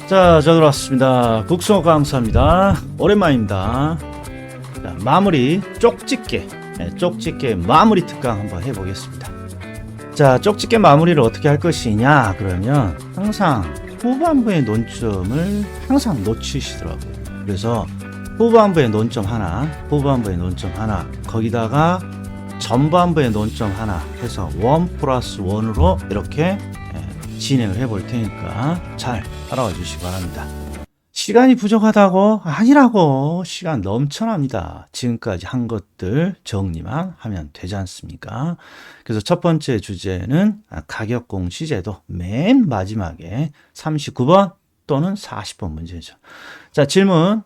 자, 저 들어왔습니다. 국수호 강사입니다. 오랜만입니다. 자, 마무리 쪽집게, 쪽집게 마무리 특강 한번 해보겠습니다. 자, 쪽집게 마무리를 어떻게 할 것이냐 그러면 항상 후반부의 논점을 항상 놓치시더라고요. 그래서 후반부의 논점 하나, 거기다가 전반부의 논점 하나 해서 1+1으로 이렇게 진행을 해볼 테니까 잘 따라와 주시기 바랍니다. 시간이 부족하다고? 아니라고. 시간 넘쳐납니다. 지금까지 한 것들 정리만 하면 되지 않습니까? 그래서 첫 번째 주제는 가격공 시제도 맨 마지막에 39번 또는 40번 문제죠. 자, 질문.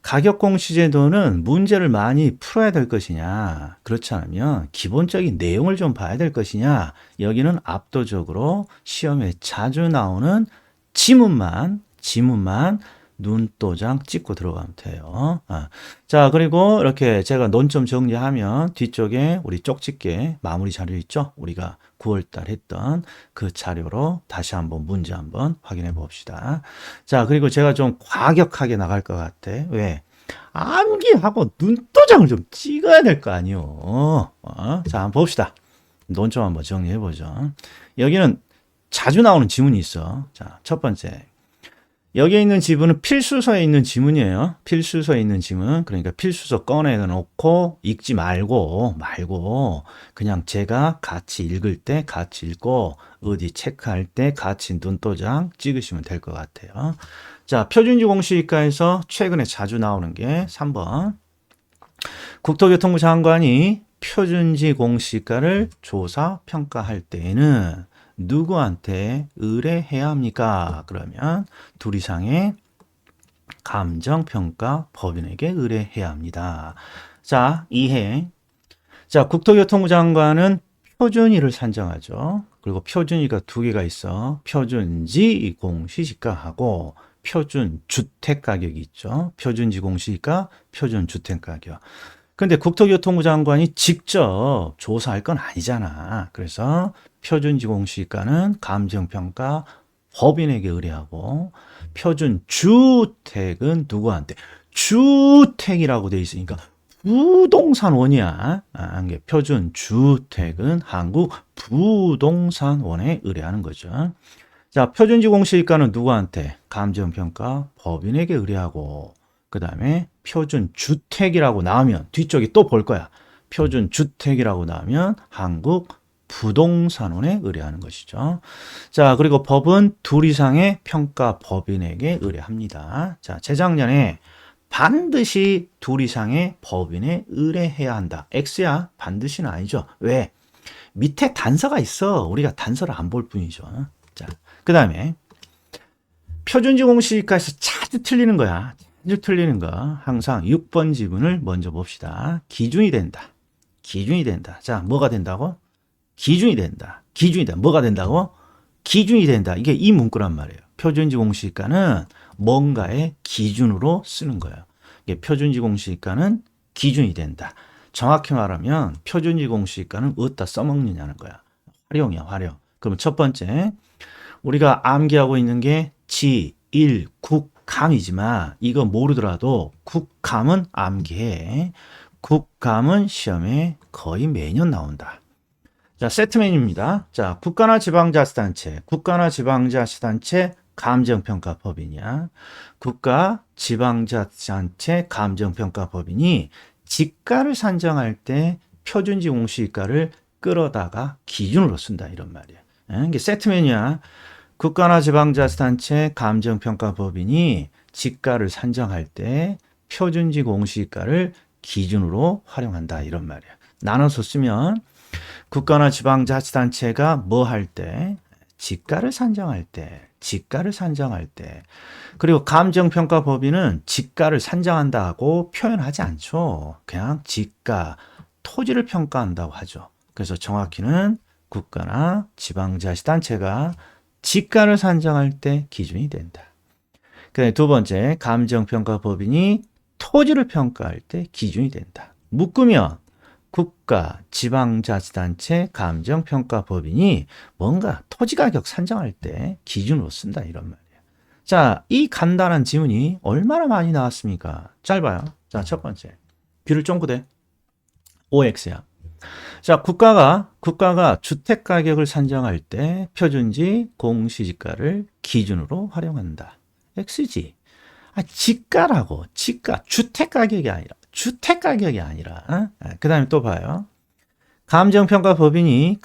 가격공 시제도는 문제를 많이 풀어야 될 것이냐, 그렇지 않으면 기본적인 내용을 좀 봐야 될 것이냐, 여기는 압도적으로 시험에 자주 나오는 지문만 눈도장 찍고 들어가면 돼요. 자, 그리고 이렇게 제가 논점 정리하면 뒤쪽에 우리 쪽집게 마무리 자료 있죠? 우리가 9월달 했던 그 자료로 다시 한번 문제 한번 확인해 봅시다. 자, 그리고 제가 좀 과격하게 나갈 것 같아. 왜? 암기하고 눈도장을 좀 찍어야 될 거 아니요. 자, 한번 봅시다. 논점 한번 정리해 보죠. 여기는 자주 나오는 지문이 있어. 자, 첫 번째. 여기에 있는 지문은 필수서에 있는 지문이에요. 필수서에 있는 지문. 그러니까 필수서 꺼내놓고 읽지 말고 그냥 제가 같이 읽을 때 같이 읽고 어디 체크할 때 같이 눈도장 찍으시면 될 것 같아요. 자, 표준지 공시지가에서 최근에 자주 나오는 게 3번. 국토교통부 장관이 표준지 공시지가를 조사 평가할 때에는 누구한테 의뢰해야 합니까? 그러면 둘 이상의 감정평가 법인에게 의뢰해야 합니다. 자, 이해. 자, 국토교통부 장관은 표준지를 산정하죠. 그리고 표준지가 두 개가 있어. 표준지 공시지가하고 표준주택가격이 있죠. 표준지 공시지가, 표준주택가격. 근데 국토교통부 장관이 직접 조사할 건 아니잖아. 그래서 표준지 공시지가는 감정평가 법인에게 의뢰하고 표준주택은 누구한테? 주택이라고 돼 있으니까 부동산원이야. 표준주택은 한국부동산원에 의뢰하는 거죠. 자, 표준지 공시지가는 누구한테? 감정평가 법인에게 의뢰하고 그 다음에 표준주택이라고 나오면 뒤쪽에 또 볼 거야. 표준주택이라고 나오면 한국부동산원에 의뢰하는 것이죠. 자, 그리고 법은 둘 이상의 평가 법인에게 의뢰합니다. 자, 재작년에 반드시 둘 이상의 법인에 의뢰해야 한다. X야. 반드시는 아니죠. 왜? 밑에 단서가 있어. 우리가 단서를 안 볼 뿐이죠. 자, 그 다음에 표준지 공시지가에서 자주 틀리는 거야. 항상 6번 지문을 먼저 봅시다. 기준이 된다. 자, 뭐가 된다고? 기준이 된다. 뭐가 된다고? 기준이 된다. 이게 이 문구란 말이에요. 표준지 공시지가는 뭔가의 기준으로 쓰는 거예요. 이게 표준지 공시지가는 기준이 된다. 정확히 말하면 표준지 공시지가는 어디다 써먹느냐는 거야. 활용이야, 활용. 그럼 첫 번째, 우리가 암기하고 있는 게 지, 일, 국, 감이지만 이거 모르더라도 국감은 암기해. 국감은 시험에 거의 매년 나온다. 자, 세트 메뉴입니다. 자, 국가나 지방자치단체 감정평가법인이야. 국가, 지방자치단체 감정평가법인이 지가를 산정할 때 표준지 공시지가를 끌어다가 기준으로 쓴다 이런 말이야. 이게 세트 메뉴야. 국가나 지방자치단체 감정평가법인이 지가를 산정할 때 표준지 공시지가를 기준으로 활용한다 이런 말이야. 나눠서 쓰면 국가나 지방자치단체가 뭐 할 때? 지가를 산정할 때. 그리고 감정평가법인은 지가를 산정한다고 표현하지 않죠. 그냥 지가, 토지를 평가한다고 하죠. 그래서 정확히는 국가나 지방자치단체가 지가를 산정할 때 기준이 된다. 그다음에 두 번째, 감정평가법인이 토지를 평가할 때 기준이 된다. 묶으면 국가, 지방자치단체, 감정평가법인이 뭔가 토지가격 산정할 때 기준으로 쓴다 이런 말이에요. 자, 이 간단한 지문이 얼마나 많이 나왔습니까? 짧아요. 자, 첫 번째. 귀를 쫑긋대. OX야. 자, 국가가 주택 가격을 산정할 때 표준지 공시지가를 기준으로 활용한다. X지. 지가라고. 지가. 주택 가격이 아니라. 그 다음에 또 봐요. 감정평가법인이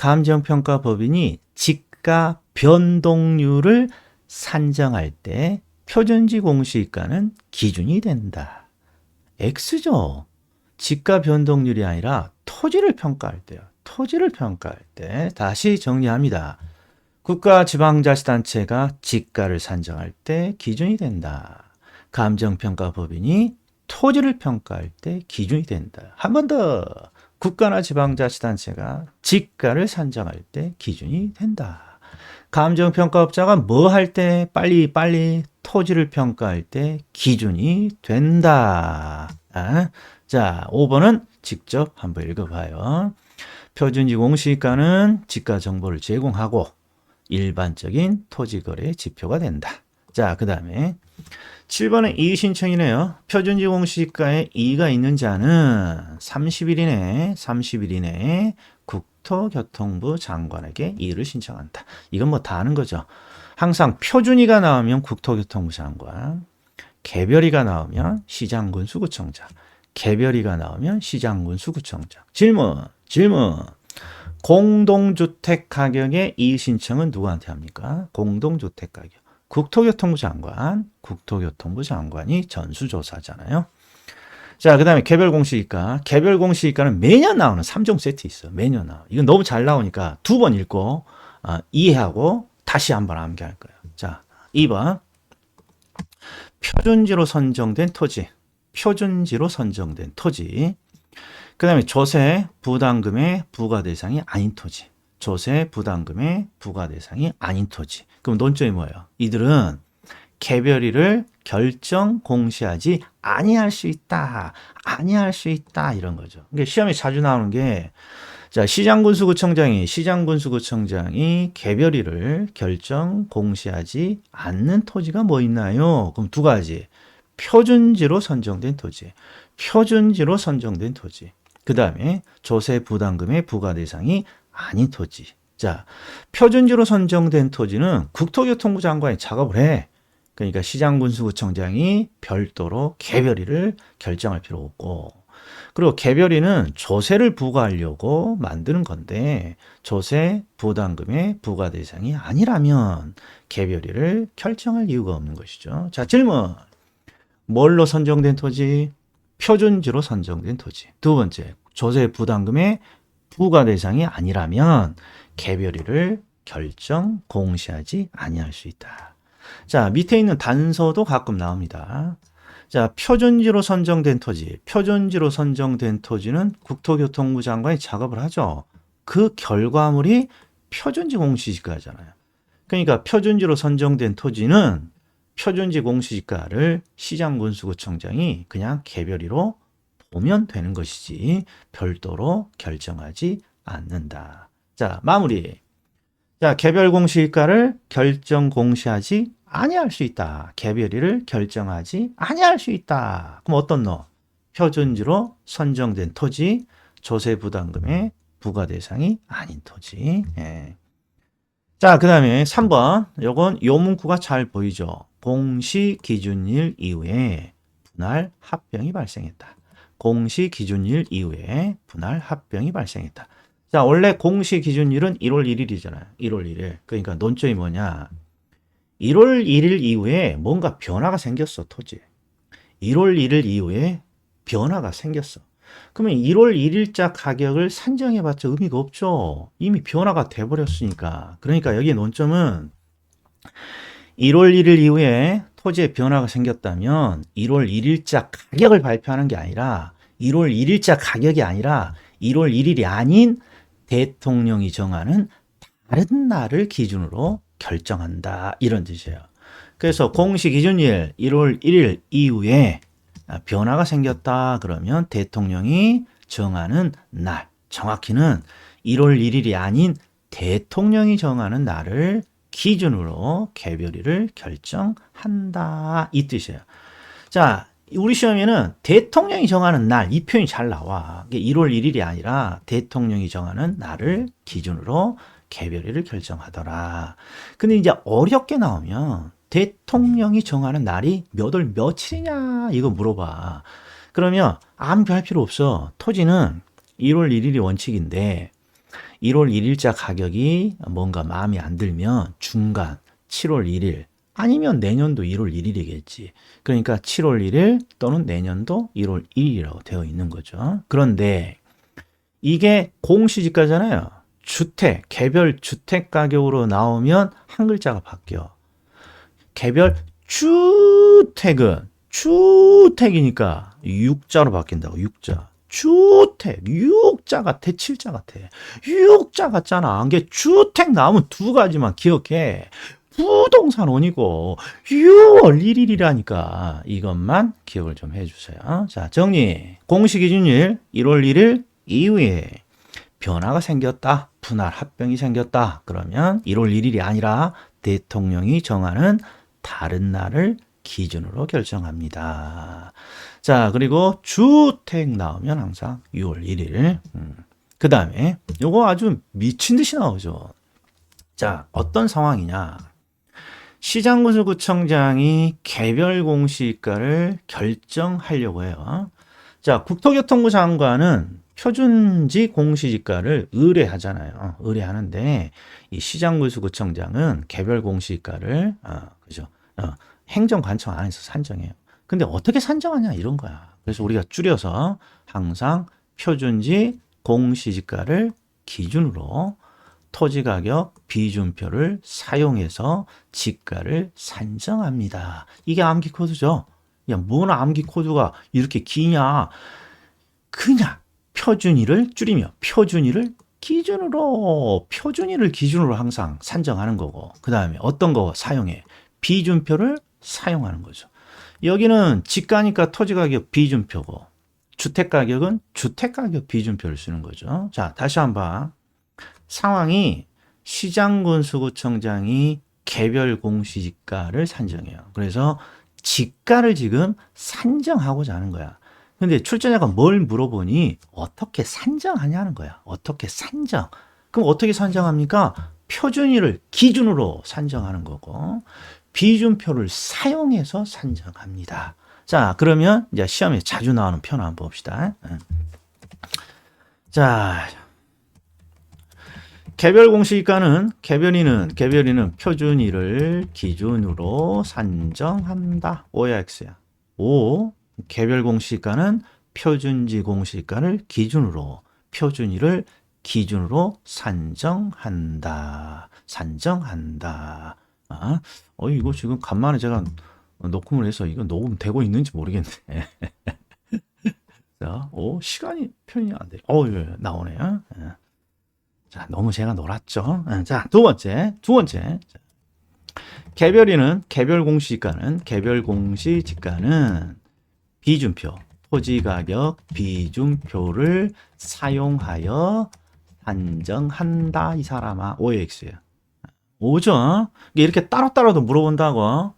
지가 변동률을 산정할 때 표준지 공시지가는 기준이 된다. X죠. 지가 변동률이 아니라 토지를 평가할 때요. 토지를 평가할 때 다시 정리합니다. 국가 지방자치단체가 지가를 산정할 때 기준이 된다. 감정평가법인이 토지를 평가할 때 기준이 된다. 한 번 더. 국가나 지방자치단체가 지가를 산정할 때 기준이 된다. 감정평가업자가 뭐 할 때 빨리 토지를 평가할 때 기준이 된다. 자, 5번은 직접 한번 읽어봐요. 표준지 공시가는 지가 정보를 제공하고 일반적인 토지거래 지표가 된다. 자, 그 다음에 7번은 이의신청이네요. 표준지 공시가에 이의가 있는 자는 30일 이내에 국토교통부 장관에게 이의를 신청한다. 이건 뭐 다 아는 거죠. 항상 표준이가 나오면 국토교통부 장관, 개별이가 나오면 시장군 수구청장, 개별이가 나오면 시장군 수구청장. 질문. 공동주택 가격의 이의 신청은 누구한테 합니까? 공동주택 가격. 국토교통부 장관이 전수조사잖아요. 자, 그 다음에 개별 공시지가는 매년 나오는 3종 세트 있어. 매년 나와. 이건 너무 잘 나오니까 2번 읽고 이해하고 다시 한번 암기할 거예요. 자, 2번. 표준지로 선정된 토지. 그 다음에 조세 부담금의 부과 대상이 아닌 토지. 그럼 논점이 뭐예요? 이들은 개별이를 결정 공시하지 아니할 수 있다. 이런 거죠. 그러니까 시험에 자주 나오는 게, 자, 시장군수구청장이 개별이를 결정 공시하지 않는 토지가 뭐 있나요? 그럼 두 가지. 표준지로 선정된 토지. 그 다음에 조세 부담금의 부과 대상이 아닌 토지. 자, 표준지로 선정된 토지는 국토교통부 장관이 작업을 해. 그러니까 시장군수구청장이 별도로 개별이를 결정할 필요 없고, 그리고 개별이는 조세를 부과하려고 만드는 건데 조세 부담금의 부과 대상이 아니라면 개별이를 결정할 이유가 없는 것이죠. 자, 질문. 뭘로 선정된 토지? 표준지로 선정된 토지. 두 번째, 조세 부담금의 부과 대상이 아니라면 개별이를 결정 공시하지 아니할 수 있다. 자, 밑에 있는 단서도 가끔 나옵니다. 자, 표준지로 선정된 토지는 국토교통부 장관이 작업을 하죠. 그 결과물이 표준지 공시지가잖아요. 그러니까 표준지로 선정된 토지는 표준지 공시지가를 시장군수구청장이 그냥 개별이로 보면 되는 것이지 별도로 결정하지 않는다. 자, 마무리. 자, 개별 공시지가를 결정 공시하지 아니할 수 있다. 개별이를 결정하지 아니할 수 있다. 그럼 어떤 너? 표준지로 선정된 토지, 조세 부담금의 부과 대상이 아닌 토지. 예. 자, 그 다음에 3번. 요건 요 문구가 잘 보이죠. 공시기준일 이후에 분할 합병이 발생했다. 자, 원래 공시기준일은 1월 1일이잖아요. 1월 1일. 그러니까 논점이 뭐냐. 1월 1일 이후에 뭔가 변화가 생겼어, 토지. 1월 1일 이후에 변화가 생겼어. 그러면 1월 1일자 가격을 산정해봤자 의미가 없죠. 이미 변화가 돼버렸으니까. 그러니까 여기 논점은 1월 1일 이후에 토지에 변화가 생겼다면 1월 1일자 가격을 발표하는 게 아니라 1월 1일자 가격이 아니라 1월 1일이 아닌 대통령이 정하는 다른 날을 기준으로 결정한다. 이런 뜻이에요. 그래서 공시기준일 1월 1일 이후에 변화가 생겼다 그러면 대통령이 정하는 날, 정확히는 1월 1일이 아닌 대통령이 정하는 날을 기준으로 개별일을 결정한다. 이 뜻이에요. 자, 우리 시험에는 대통령이 정하는 날, 이 표현이 잘 나와. 이게 1월 1일이 아니라 대통령이 정하는 날을 기준으로 개별일을 결정하더라. 근데 이제 어렵게 나오면 대통령이 정하는 날이 몇 월 며칠이냐 이거 물어봐. 그러면 암기할 필요 없어. 토지는 1월 1일이 원칙인데 1월 1일자 가격이 뭔가 마음에 안 들면 중간 7월 1일 아니면 내년도 1월 1일이겠지. 그러니까 7월 1일 또는 내년도 1월 1일이라고 되어 있는 거죠. 그런데 이게 공시지가잖아요. 주택, 개별 주택 가격으로 나오면 한 글자가 바뀌어. 개별 주택은 주택이니까 6자로 바뀐다고. 6자. 주택. 6자 같아. 7자 같아. 6자 같잖아. 이게 주택 나오면 두 가지만 기억해. 부동산 원이고 6월 1일이라니까 이것만 기억을 좀 해주세요. 자, 정리. 공시기준일 1월 1일 이후에 변화가 생겼다. 분할 합병이 생겼다. 그러면 1월 1일이 아니라 대통령이 정하는 다른 날을 기준으로 결정합니다. 자, 그리고 주택 나오면 항상 6월 1일. 그 다음에 요거 아주 미친 듯이 나오죠. 자, 어떤 상황이냐. 시장군수구청장이 개별 공시가를 결정하려고 해요. 자, 국토교통부 장관은 표준지 공시지가를 의뢰하잖아요. 의뢰하는데 이 시장군수구청장은 개별 공시지가를 그죠? 행정관청 안에서 산정해요. 근데 어떻게 산정하냐 이런 거야. 그래서 우리가 줄여서 항상 표준지 공시지가를 기준으로 토지가격 비준표를 사용해서 지가를 산정합니다. 이게 암기 코드죠. 야, 뭐나 암기 코드가 이렇게 기냐. 그냥 표준일을 줄이며 표준일을 기준으로 항상 산정하는 거고, 그 다음에 어떤 거 사용해? 비준표를 사용하는 거죠. 여기는 지가니까 토지가격 비준표고, 주택가격은 주택가격 비준표를 쓰는 거죠. 자, 다시 한번 상황이 시장군수구청장이 개별 공시지가를 산정해요. 그래서 지가를 지금 산정하고자 하는 거야. 근데 출제자가 뭘 물어보니 어떻게 산정하냐는 거야. 어떻게 산정. 그럼 어떻게 산정합니까? 표준일을 기준으로 산정하는 거고 비준표를 사용해서 산정합니다. 자, 그러면 이제 시험에 자주 나오는 표현 한번 봅시다. 자, 개별 공시가는 개별인은 표준일을 기준으로 산정한다. O야 X야. O. 개별 공시가는 표준지 공시가를 기준으로 표준일을 기준으로 산정한다. 이거 지금 간만에 제가 녹음을 해서 이거 녹음되고 있는지 모르겠네. 자, 시간이 표현이 안 돼. 예, 나오네요. 자, 너무 제가 놀았죠. 자, 두 번째. 자, 개별 공시지가는 비준표, 토지가격 비준표를 사용하여 산정한다. 이 사람아, OX야. 오죠? 이렇게 따로따로도 물어본다고.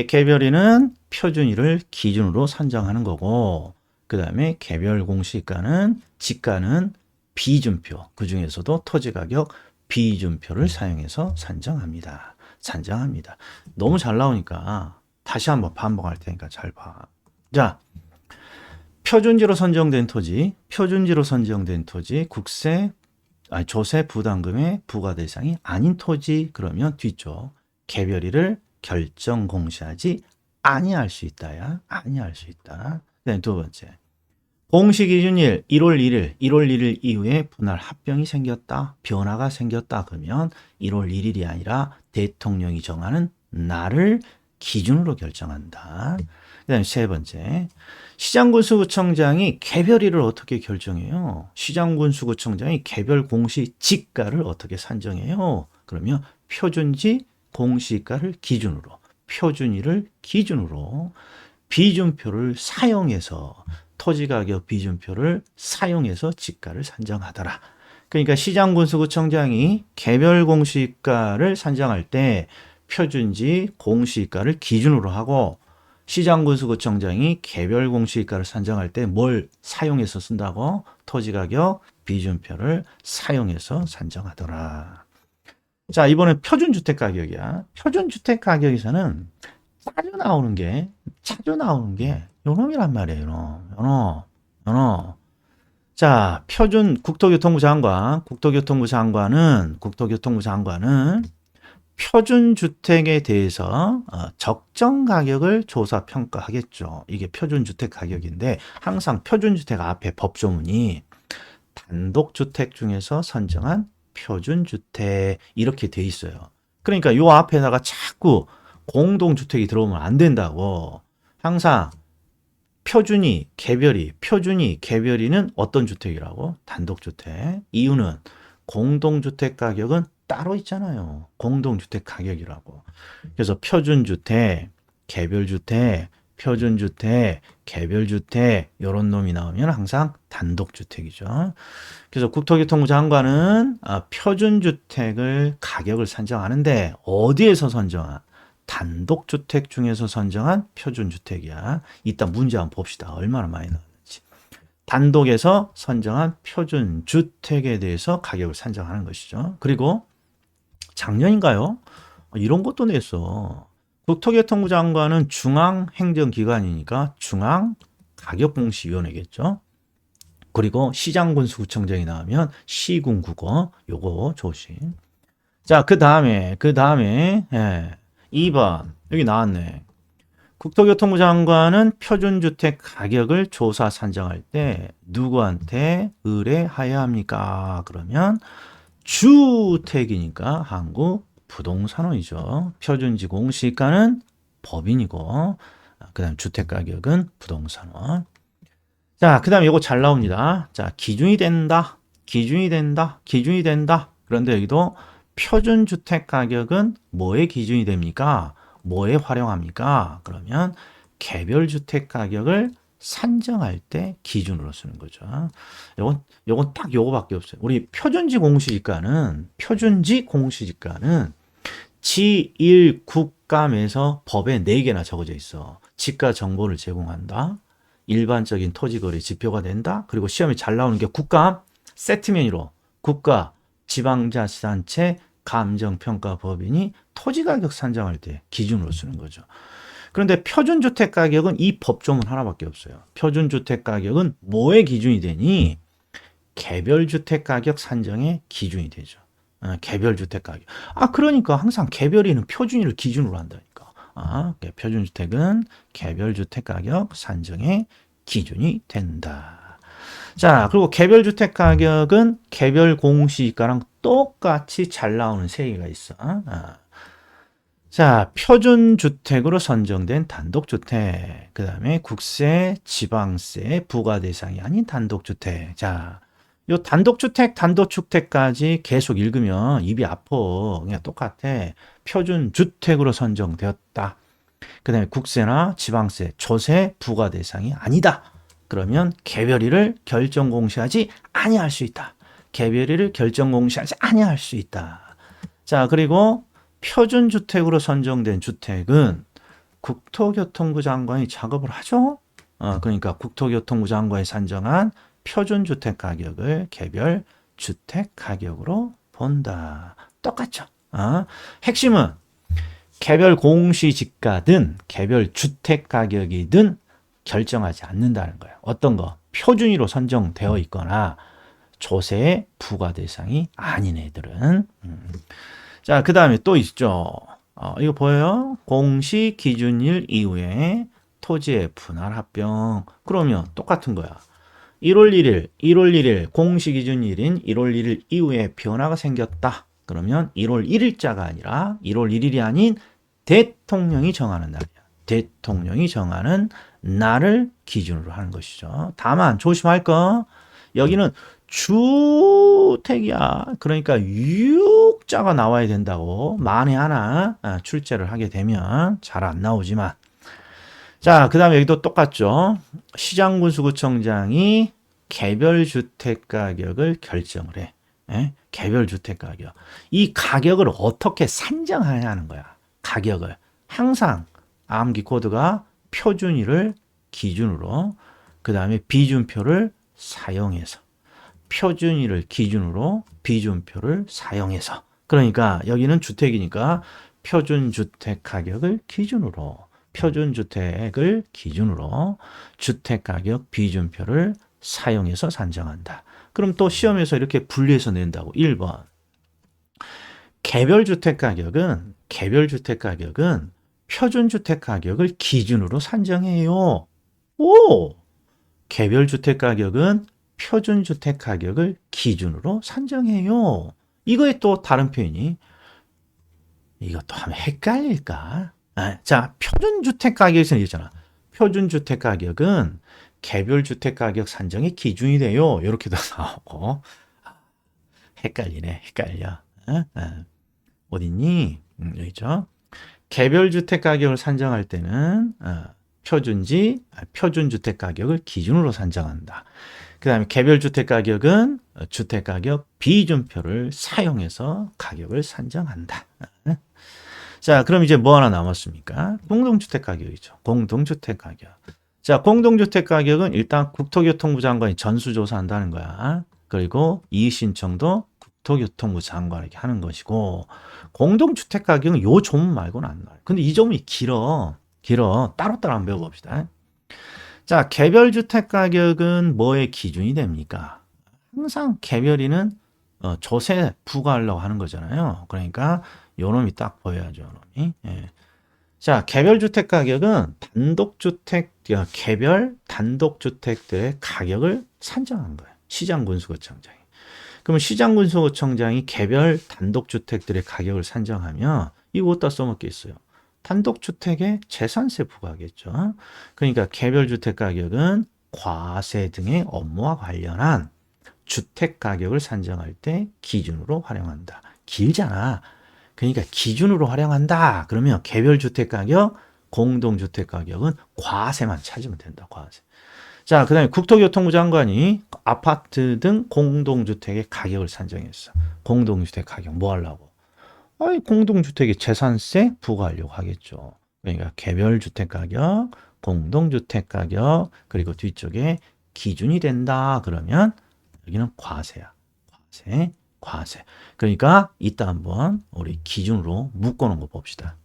개별인은 표준일을 기준으로 산정하는 거고, 그 다음에 개별 공시가는 지가는 비준표, 그 중에서도 토지가격 비준표를 사용해서 산정합니다. 너무 잘 나오니까 다시 한번 반복할 테니까 잘 봐. 자, 표준지로 선정된 토지, 조세 부담금의 부과 대상이 아닌 토지, 그러면 뒤쪽 개별일을 결정 공시하지 아니할 수 있다야. 네, 두 번째. 공시기준일 1월 1일 이후에 분할 합병이 생겼다, 변화가 생겼다. 그러면 1월 1일이 아니라 대통령이 정하는 날을 기준으로 결정한다. 그 다음에 세 번째. 시장군수구청장이 개별일을 어떻게 결정해요? 시장군수구청장이 개별 공시지가를 어떻게 산정해요? 그러면 표준지 공시가를 기준으로, 표준일을 기준으로 비준표를 사용해서 토지가격 비준표를 사용해서 지가를 산정하더라. 그러니까 시장군수구청장이 개별 공시가를 산정할 때 표준지 공시가를 기준으로 하고 시장군수구청장이 개별 공시가를 산정할 때 뭘 사용해서 쓴다고? 토지가격 비준표를 사용해서 산정하더라. 자, 이번엔 표준주택가격이야. 표준주택가격에서는 자주 나오는 게 요놈이란 말이에요. 요놈. 자, 국토교통부 장관은 표준주택에 대해서 적정 가격을 조사 평가하겠죠. 이게 표준주택 가격인데 항상 표준주택 앞에 법조문이 단독주택 중에서 선정한 표준주택 이렇게 돼 있어요. 그러니까 요 앞에다가 자꾸 공동주택이 들어오면 안 된다고. 항상 표준이, 개별이는 어떤 주택이라고? 단독주택. 이유는 공동주택 가격은 따로 있잖아요. 공동주택 가격이라고. 그래서 표준주택, 개별주택, 표준주택, 개별주택 이런 놈이 나오면 항상 단독주택이죠. 그래서 국토교통부 장관은 표준주택을 가격을 산정하는데 어디에서 선정한? 단독주택 중에서 선정한 표준주택이야. 이따 문제 한번 봅시다. 얼마나 많이 나왔는지. 단독에서 선정한 표준주택에 대해서 가격을 산정하는 것이죠. 그리고 작년인가요? 이런 것도 냈어. 국토교통부 장관은 중앙행정기관이니까 중앙가격공시위원회겠죠. 그리고 시장군수구청장이 나오면 시군국어. 요거 조심. 자, 그 다음에 2번 여기 나왔네. 국토교통부 장관은 표준주택 가격을 조사 산정할 때 누구한테 의뢰해야 합니까? 그러면 주택이니까 한국부동산원이죠. 표준지 공시가는 법인이고 그 다음 주택가격은 부동산원. 자, 그 다음에 이거 잘 나옵니다. 자, 기준이 된다. 그런데 여기도 표준주택 가격은 뭐의 기준이 됩니까? 뭐에 활용합니까? 그러면 개별주택 가격을 산정할 때 기준으로 쓰는 거죠. 요건 딱 요거밖에 없어요. 우리 표준지 공시지가는 지1국감에서 법에 4개나 적어져 있어. 지가 정보를 제공한다. 일반적인 토지거래 지표가 된다. 그리고 시험에 잘 나오는 게 국감 세트면으로 국가 지방자치단체 감정평가법인이 토지가격 산정할 때 기준으로 쓰는 거죠. 그런데 표준주택 가격은 이 법조문 하나밖에 없어요. 표준주택 가격은 뭐의 기준이 되니? 개별주택 가격 산정의 기준이 되죠. 개별주택 가격. 그러니까 항상 개별이는 표준이를 기준으로 한다니까. 표준주택은 개별주택 가격 산정의 기준이 된다. 자, 그리고 개별주택 가격은 개별 공시가랑 똑같이 잘 나오는 세 개가 있어. 자, 표준주택으로 선정된 단독주택, 그 다음에 국세, 지방세 부과 대상이 아닌 단독주택. 자, 요 단독주택까지 계속 읽으면 입이 아파. 그냥 똑같아. 표준주택으로 선정되었다. 그 다음에 국세나 지방세, 조세 부과 대상이 아니다. 그러면 개별이를 결정 공시하지 아니할 수 있다. 자, 그리고 표준주택으로 선정된 주택은 국토교통부 장관이 작업을 하죠. 그러니까 국토교통부 장관이 산정한 표준주택 가격을 개별 주택 가격으로 본다. 똑같죠. 핵심은 개별 공시지가든 개별 주택 가격이든 결정하지 않는다는 거예요. 어떤 거? 표준으로 선정되어 있거나 조세의 부과 대상이 아닌 애들은. 자, 그 다음에 또 있죠. 이거 보여요? 공시 기준일 이후에 토지의 분할 합병. 그러면 똑같은 거야. 1월 1일 공시 기준일인 1월 1일 이후에 변화가 생겼다. 그러면 1월 1일자가 아니라 1월 1일이 아닌 대통령이 정하는 날이야. 대통령이 정하는 날을 기준으로 하는 것이죠. 다만 조심할 거 여기는 주택이야. 그러니까 육자가 나와야 된다고. 만에 하나 출제를 하게 되면 잘 안 나오지만. 자, 그 다음에 여기도 똑같죠. 시장군수구청장이 개별 주택 가격을 결정을 해. 예? 개별 주택 가격. 이 가격을 어떻게 산정하냐는 거야. 가격을. 항상 암기 코드가 표준일을 기준으로, 그 다음에 비준표를 사용해서, 표준일을 기준으로 비준표를 사용해서. 그러니까 여기는 주택이니까 표준주택 가격을 기준으로, 표준주택을 기준으로 주택가격 비준표를 사용해서 산정한다. 그럼 또 시험에서 이렇게 분리해서 낸다고. 1번. 개별주택 가격은 표준주택 가격을 기준으로 산정해요. 오! 개별주택 가격은 표준주택 가격을 기준으로 산정해요. 이거에 또 다른 표현이, 이것도 하면 헷갈릴까? 자, 표준주택 가격에서는 있잖아. 표준주택 가격은 개별주택 가격 산정의 기준이 돼요. 이렇게도 나오고. 헷갈리네, 헷갈려. 어딨니? 여기 있죠. 개별주택 가격을 산정할 때는 표준주택 가격을 기준으로 산정한다. 그 다음에 개별주택 가격은 주택가격 비준표를 사용해서 가격을 산정한다. 자, 그럼 이제 뭐 하나 남았습니까? 공동주택 가격이죠. 공동주택 가격. 자, 공동주택 가격은 일단 국토교통부 장관이 전수조사한다는 거야. 그리고 이의신청도 국토교통부 장관에게 하는 것이고, 공동주택 가격은 요 조문 말고는 안 나와요. 근데 이 조문이 길어. 따로따로 한번 배워봅시다. 자, 개별주택 가격은 뭐의 기준이 됩니까? 항상 개별이는 조세 부과하려고 하는 거잖아요. 그러니까 요 놈이 딱 보여야죠. 요 놈이. 예. 자, 개별주택 가격은 개별 단독주택들의 가격을 산정한 거예요. 시장군수구청장이. 그러면 시장군수구청장이 개별 단독주택들의 가격을 산정하면 이거 어디다 써먹겠어요? 단독주택에 재산세 부과하겠죠. 그러니까 개별주택 가격은 과세 등의 업무와 관련한 주택 가격을 산정할 때 기준으로 활용한다. 길잖아. 그러니까 기준으로 활용한다. 그러면 개별주택 가격, 공동주택 가격은 과세만 찾으면 된다. 과세. 자, 그 다음에 국토교통부 장관이 아파트 등 공동주택의 가격을 산정했어. 공동주택 가격 뭐 하려고? 공동주택에 재산세 부과하려고 하겠죠. 그러니까 개별주택 가격, 공동주택 가격, 그리고 뒤쪽에 기준이 된다. 그러면 여기는 과세야. 과세. 그러니까 이따 한번 우리 기준으로 묶어놓은 거 봅시다.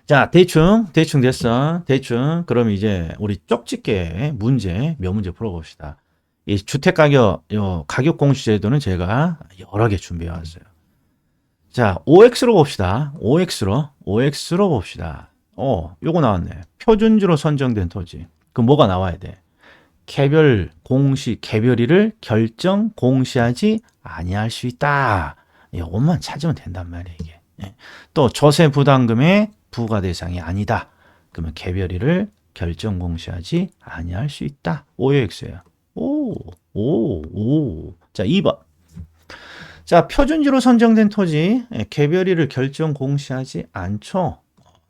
자, 대충 됐어. 그럼 이제 우리 쪽집게 문제 몇 문제 풀어봅시다. 이 주택가격, 가격 공시제도는 제가 여러 개 준비해 왔어요. 자, OX로 봅시다. OX로 봅시다. 요거 나왔네. 표준지로 선정된 토지. 그럼 뭐가 나와야 돼? 개별이를 결정 공시하지 아니할 수 있다. 이것만 찾으면 된단 말이에요, 이게. 또 조세 부담금의 부과 대상이 아니다. 그러면 개별이를 결정 공시하지 아니할 수 있다. OX예요. 자, 2번. 자, 표준지로 선정된 토지, 개별이를 결정 공시하지 않죠.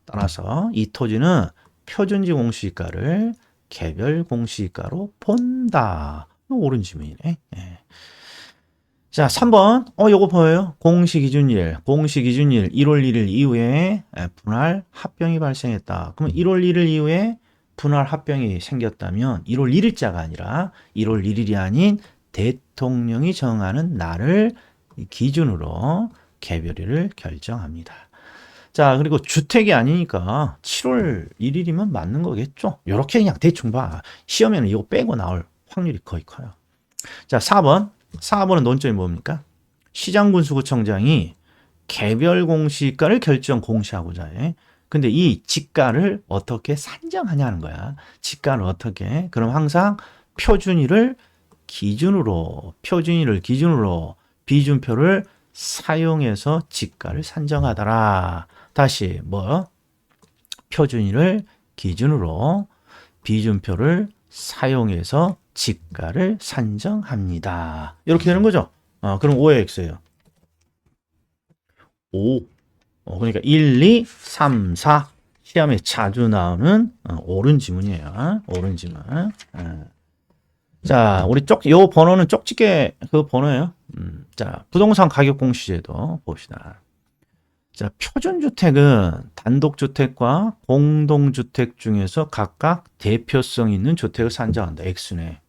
따라서 이 토지는 표준지 공시가를 개별 공시가로 본다. 옳은 지문이네. 자, 3번. 요거 보여요? 공시기준일 1월 1일 이후에 분할 합병이 발생했다. 그러면 1월 1일 이후에 분할 합병이 생겼다면 1월 1일자가 아니라 1월 1일이 아닌 대통령이 정하는 날을 기준으로 개별일을 결정합니다. 자, 그리고 주택이 아니니까 7월 1일이면 맞는 거겠죠? 이렇게 그냥 대충 봐. 시험에는 이거 빼고 나올 확률이 거의 커요. 자, 4번은 논점이 뭡니까? 시장군수구청장이 개별 공시가를 결정 공시하고자 해. 근데 이 지가를 어떻게 산정하냐는 거야. 지가를 어떻게? 그럼 항상 표준일을 기준으로 비준표를 사용해서 지가를 산정하더라. 다시 표준일을 기준으로 비준표를 사용해서 지가를 산정합니다. 이렇게 되는 거죠. 그럼 5의 X예요. 5. 그러니까 1, 2, 3, 4 시험에 자주 나오는 옳은 지문이에요. 옳은 지문. 자, 우리 요 번호는 쪽집게 그 번호예요. 자, 부동산 가격 공시제도 봅시다. 자, 표준주택은 단독주택과 공동주택 중에서 각각 대표성 있는 주택을 산정한다. X네.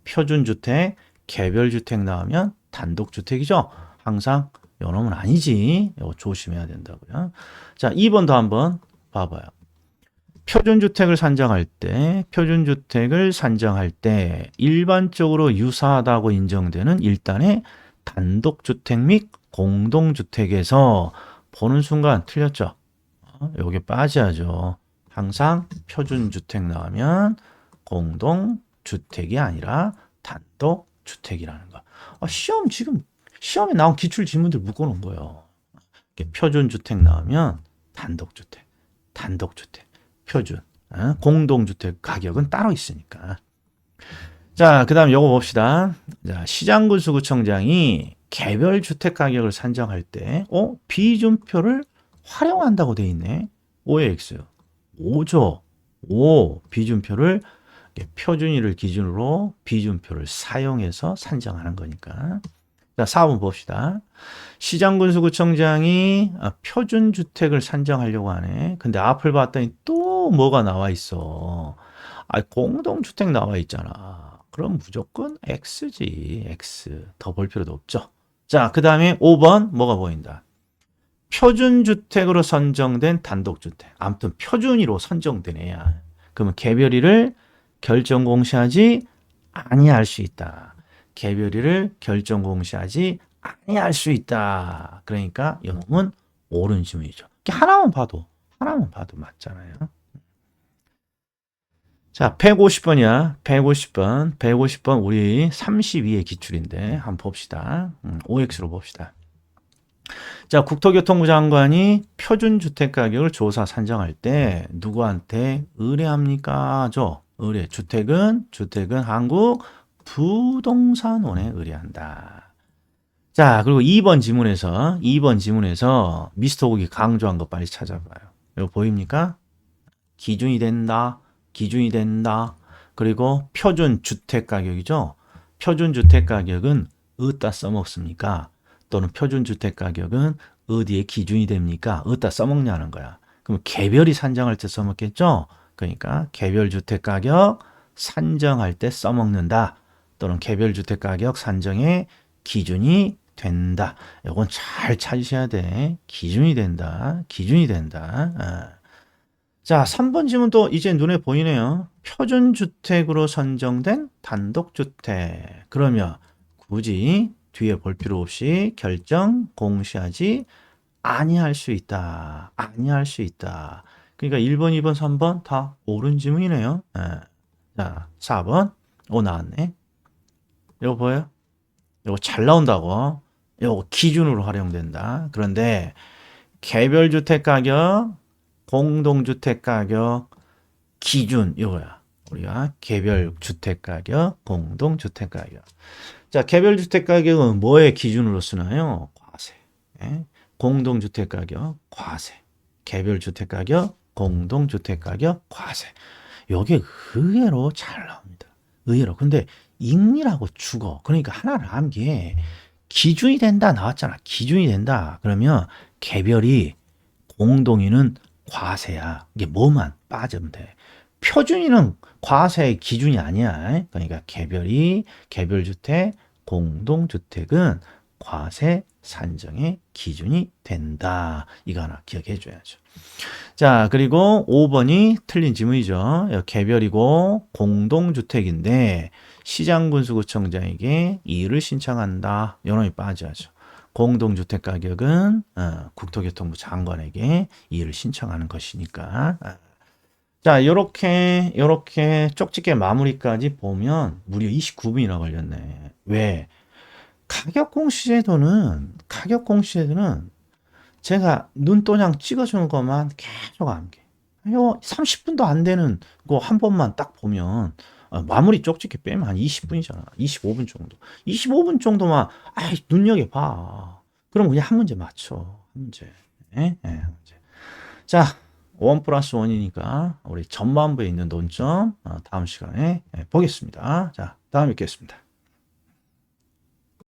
표준주택, 개별주택 나오면 단독주택이죠. 항상 요놈은 아니지. 이거 조심해야 된다고요. 자, 2번도 한번 봐봐요. 표준주택을 산정할 때 일반적으로 유사하다고 인정되는 일단의 단독주택 및 공동주택에서 보는 순간 틀렸죠. 여기 빠져야죠. 항상 표준주택 나오면 공동주택이 아니라 단독주택이라는 거. 시험에 나온 기출지문들 묶어놓은 거예요. 표준주택 나오면 단독주택, 표준, 공동주택 가격은 따로 있으니까. 자, 그 다음 요거 봅시다. 자, 시장군수구청장이 개별주택 가격을 산정할 때, 비준표를 활용한다고 돼 있네. 5의 X. 5죠. 5. 비준표를, 표준일을 기준으로 비준표를 사용해서 산정하는 거니까. 자, 4번 봅시다. 시장군수구청장이 표준주택을 산정하려고 하네. 근데 앞을 봤더니 또 뭐가 나와 있어. 공동주택 나와 있잖아. 그럼 무조건 X지. X. 더 볼 필요도 없죠. 자, 그 다음에 5번 뭐가 보인다. 표준주택으로 선정된 단독주택. 아무튼 표준이로 선정된 애야. 그러면 개별이를 결정 공시하지 아니할 수 있다. 개별이를 결정 공시하지 아니할 수 있다. 그러니까 이놈은 옳은 지문이죠. 하나만 봐도 맞잖아요. 자, 150번이야. 150번 우리 32의 기출인데 한번 봅시다. OX로 봅시다. 자, 국토교통부 장관이 표준주택 가격을 조사 산정할 때 누구한테 의뢰합니까? 의뢰. 주택은 한국 부동산원에 의뢰한다. 자, 그리고 2번 지문에서 미스터 국이 강조한 거 빨리 찾아봐요. 이거 보입니까? 기준이 된다. 그리고 표준주택 가격이죠. 표준주택 가격은 어디다 써먹습니까? 또는 표준주택 가격은 어디에 기준이 됩니까? 어디다 써먹냐는 거야. 그럼 개별이 산정할 때 써먹겠죠? 그러니까 개별주택 가격 산정할 때 써먹는다. 또는 개별주택 가격 산정의 기준이 된다. 이건 잘 찾으셔야 돼. 기준이 된다. 자, 3번 지문도 이제 눈에 보이네요. 표준주택으로 선정된 단독주택. 그러면 굳이 뒤에 볼 필요 없이 결정 공시하지 아니할 수 있다. 그러니까 1번, 2번, 3번 다 옳은 지문이네요. 자, 4번. 나왔네. 이거 보여요? 이거 잘 나온다고. 이거 기준으로 활용된다. 그런데 개별주택 가격, 공동주택 가격, 기준 이거야. 우리가 개별주택 가격, 공동주택 가격. 자, 개별주택 가격은 뭐의 기준으로 쓰나요? 과세. 공동주택 가격, 과세. 개별주택 가격, 공동주택 가격, 과세. 이게 의외로 잘 나옵니다. 의외로. 근데 읽느라고 죽어. 그러니까 하나를 암기해. 기준이 된다 나왔잖아. 기준이 된다. 그러면 개별이 공동이는 과세야. 이게 뭐만 빠지면 돼. 표준이는 과세의 기준이 아니야. 그러니까 개별주택, 공동주택은 과세 산정의 기준이 된다. 이거 하나 기억해 줘야죠. 자, 그리고 5번이 틀린 지문이죠. 개별이고 공동주택인데 시장군수구청장에게 이의를 신청한다. 요놈이 빠져야죠. 공동주택 가격은 국토교통부 장관에게 이의를 신청하는 것이니까. 자, 요렇게 쪽집게 마무리까지 보면 무려 29분이나 걸렸네. 왜? 가격 공시제도는 제가 눈도장 찍어주는 것만 계속 암기. 요 30분도 안 되는 거 한 번만 딱 보면 마무리 쪽집게 빼면 한 20분이잖아. 25분 정도. 25분 정도만 눈여겨봐. 그럼 그냥 한 문제 맞춰. 한 문제. 문제. 자, 1 플러스 1이니까 우리 전반부에 있는 논점 다음 시간에 보겠습니다. 자, 다음에 뵙겠습니다.